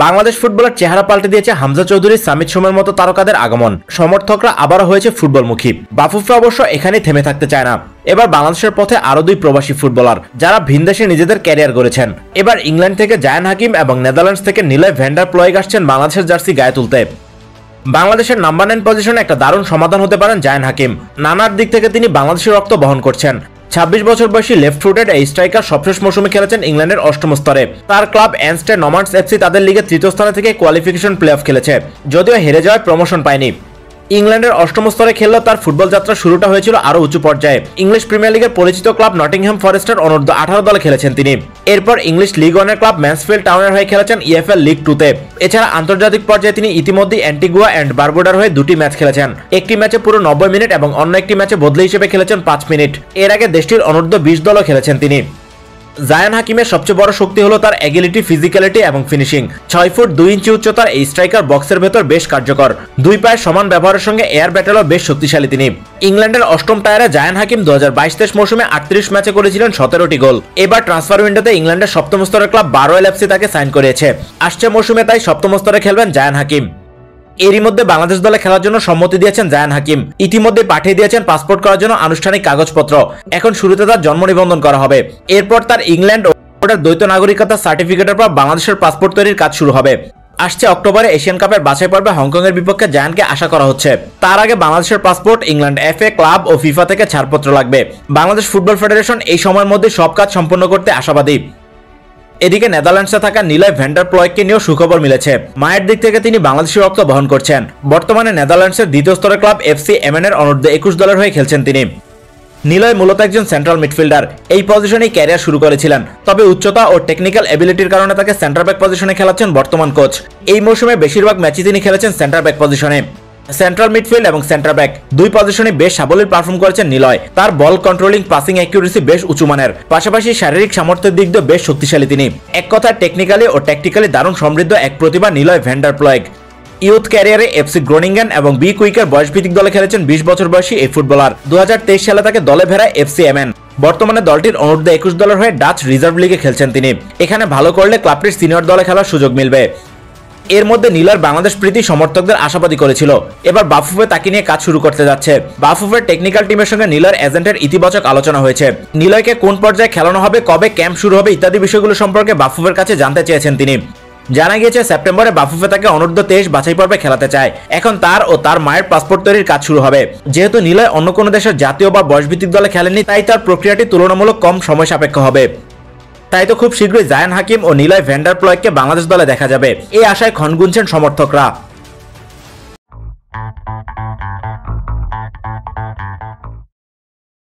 বাংলাদেশ ফুটবলের চেহারা পাল্টে দিয়েছে হামজা চৌধুরী, সামিদ সোমের মতো তারকাদের আগমন। সমর্থকরা আবারও হয়েছে ফুটবলমুখী। বাফুফে অবশ্য এখানেই থেমে থাকতে চায় না। এবার বাংলাদেশের পথে আরো দুই প্রবাসী ফুটবলার, যারা ভিনদেশে নিজেদের ক্যারিয়ার গড়েছেন। এবার ইংল্যান্ড থেকে জায়ান হাকিম এবং নেদারল্যান্ডস থেকে নিলয় ভ্যান্ডার প্লয়েগ আসছেন বাংলাদেশের জার্সি গায়ে তুলতে। বাংলাদেশের নাম্বার 9 পজিশনে একটা দারুণ সমাধান হতে পারেন জায়ান হাকিম। নানার দিক থেকে তিনি বাংলাদেশের রক্ত বহন করছেন। 26 বছর বয়সী লেফট ফুটেড এই স্ট্রাইকার সবশেষ মৌসুমে খেলেছেন ইংল্যান্ডের 8ম স্তরে। তার ক্লাব এনস্টে নমান্ডস এফসি তাদের লিগে 3য় স্থানে থেকে কোয়ালিফিকেশন প্লে অফ খেলেছে, যদিও হেরে যাওয়ায় প্রমোশন পায়নি। ইংল্যান্ডের 8ম স্তরে খেললেও তার ফুটবল যাত্রা শুরুটা হয়েছিল আরো উঁচু পর্যায়ে। ইংলিশ প্রিমিয়ার লিগের পরিচিত ক্লাব নটিংহ্যাম ফরেস্টের অনূর্ধ্ব 18 দলে খেলেছেন তিনি। এরপর ইংলিশ লিগ ওয়ানের ক্লাব ম্যানসফিল্ড টাউনের হয়ে খেলেছেন ইএফএল লিগ 2-তে। এছাড়া আন্তর্জাতিক পর্যায়ে তিনি ইতিমধ্যে অ্যান্টিগুয়া অ্যান্ড বারবুডার হয়ে 2টি ম্যাচ খেলেছেন। একটি ম্যাচে পুরো 90 মিনিট এবং অন্য একটি ম্যাচে বদলি হিসেবে খেলেছেন 5 মিনিট। এর আগে দেশটির অনূর্ধ্ব 20 দলও খেলেছেন তিনি। জায়ান হাকিমের সবচেয়ে বড় শক্তি হলো তার এগিলিটি, ফিজিক্যালিটি এবং ফিনিশিং। 6 ফুট 2 ইঞ্চি উচ্চতার এই স্ট্রাইকার বক্সের ভেতর বেশ কার্যকর। দুই পায়ের সমান ব্যবহারের সঙ্গে এয়ার ব্যাটেলও বেশ শক্তিশালী তিনি। ইংল্যান্ডের 8ম টায়ারে জায়ান হাকিম 2022-23 মৌসুমে 38 ম্যাচে করেছিলেন 17টি গোল। এবার ট্রান্সফার উইন্ডোতে ইংল্যান্ডের 7ম স্তরের ক্লাব বারোয়েল এফসি তাকে সাইন করেছে। আসছে মৌসুমে তাই 7ম স্তরে খেলবেন জায়ান হাকিম। এরই মধ্যে বাংলাদেশ দলে খেলার জন্য সম্মতি দিয়েছেন জায়ান হাকিম। ইতিমধ্যে পাঠিয়ে দিয়েছেন পাসপোর্ট করার জন্য আনুষ্ঠানিক কাগজপত্র। এখন শুরুতে তার জন্ম নিবন্ধন করা হবে। এরপর তার ইংল্যান্ড ও দ্বৈত নাগরিকতার সার্টিফিকেটের পর বাংলাদেশের পাসপোর্ট তৈরির কাজ শুরু হবে। আসছে অক্টোবরে এশিয়ান কাপের বাছাই পর্বে হংকং এর বিপক্ষে জায়ানকে আশা করা হচ্ছে। তার আগে বাংলাদেশের পাসপোর্ট, ইংল্যান্ড এফএ, ক্লাব ও ফিফা থেকে ছাড়পত্র লাগবে। বাংলাদেশ ফুটবল ফেডারেশন এই সময়ের মধ্যে সব কাজ সম্পন্ন করতে আশাবাদী। এদিকে নেদারল্যান্ডসে থাকা নিলয় ভ্যান্ডার প্লয়েগকে নিয়েও সুখবর মিলেছে। মায়ের দিক থেকে তিনি বাংলাদেশের রক্ত বহন করছেন। বর্তমানে নেদারল্যান্ডসের 2য় স্তরের ক্লাব এফসি এমএনের অনূর্ধ্ব 21 দলের হয়ে খেলছেন তিনি। নিলয় মূলত একজন সেন্ট্রাল মিডফিল্ডার। এই পজিশনেই ক্যারিয়ার শুরু করেছিলেন, তবে উচ্চতা ও টেকনিক্যাল এবিলিটির কারণে তাকে সেন্টার ব্যাক পজিশনে খেলাচ্ছেন বর্তমান কোচ। এই মৌসুমে বেশিরভাগ ম্যাচই তিনি খেলেছেন সেন্টার ব্যাক পজিশনে। সেন্ট্রাল মিডফিল্ড এবং সেন্টার ব্যাক দুই পজিশনে বেশ সাবলীল পারফর্ম করেছেন নিলয়। তার বল কন্ট্রোলিং, পাসিং অ্যাকিউরেসি বেশ উঁচু মানের, পাশাপাশি শারীরিক সামর্থ্যের দিক দিয়ে বেশ শক্তিশালী তিনি। এক কথায় টেকনিক্যালি ও ট্যাকটিক্যালি দারুণ সমৃদ্ধ এক প্রতিভা নিলয় ভ্যান্ডার প্লয়েগ। ইউথ ক্যারিয়ারে এফসি গ্রোনিঙ্গেন এবং বি কুইকের বয়সভিত্তিক দলে খেলেছেন 20 বছর বয়সী এই ফুটবলার। 2023 সালে তাকে দলে ভেড়ায় এফসি এমএন। বর্তমানে দলটির অনূর্ধ্ব 21 দলের হয়ে ডাচ রিজার্ভ লিগে খেলছেন তিনি। এখানে ভালো করলে ক্লাবটির সিনিয়র দলে খেলার সুযোগ মিলবে। এর মধ্যে নিলয়ের বাংলাদেশ প্রীতি সমর্থকদের আশাবাদী করেছিল। এবার বাফুফে তাকে নিয়ে কাজ শুরু করতে যাচ্ছে। বাফুফের টেকনিক্যাল টিমের সঙ্গে নিলয়ের এজেন্টের ইতিবাচক আলোচনা হয়েছে। নিলয়কে কোন পর্যায়ে খেলানো হবে, কবে ক্যাম্প শুরু হবে ইত্যাদি বিষয়গুলো সম্পর্কে বাফুফের কাছে জানতে চেয়েছেন তিনি। জানা গিয়েছে সেপ্টেম্বরে বাফুফে তাকে অনূর্ধ্ব 23 বাছাই পর্বে খেলাতে চায়। এখন তার ও তার মায়ের পাসপোর্ট তৈরির কাজ শুরু হবে। যেহেতু নিলয় অন্য কোনো দেশের জাতীয় বা বয়সভিত্তিক দলে খেলেননি, তাই তার প্রক্রিয়াটি তুলনামূলক কম সময় সাপেক্ষ হবে। তাই তো খুব শীঘ্রই জায়ান হাকিম ও নিলয় ভ্যান্ডার প্লয়েগকে বাংলাদেশ দলে দেখা যাবে, এই আশায় ক্ষণ গুনছেন সমর্থকরা।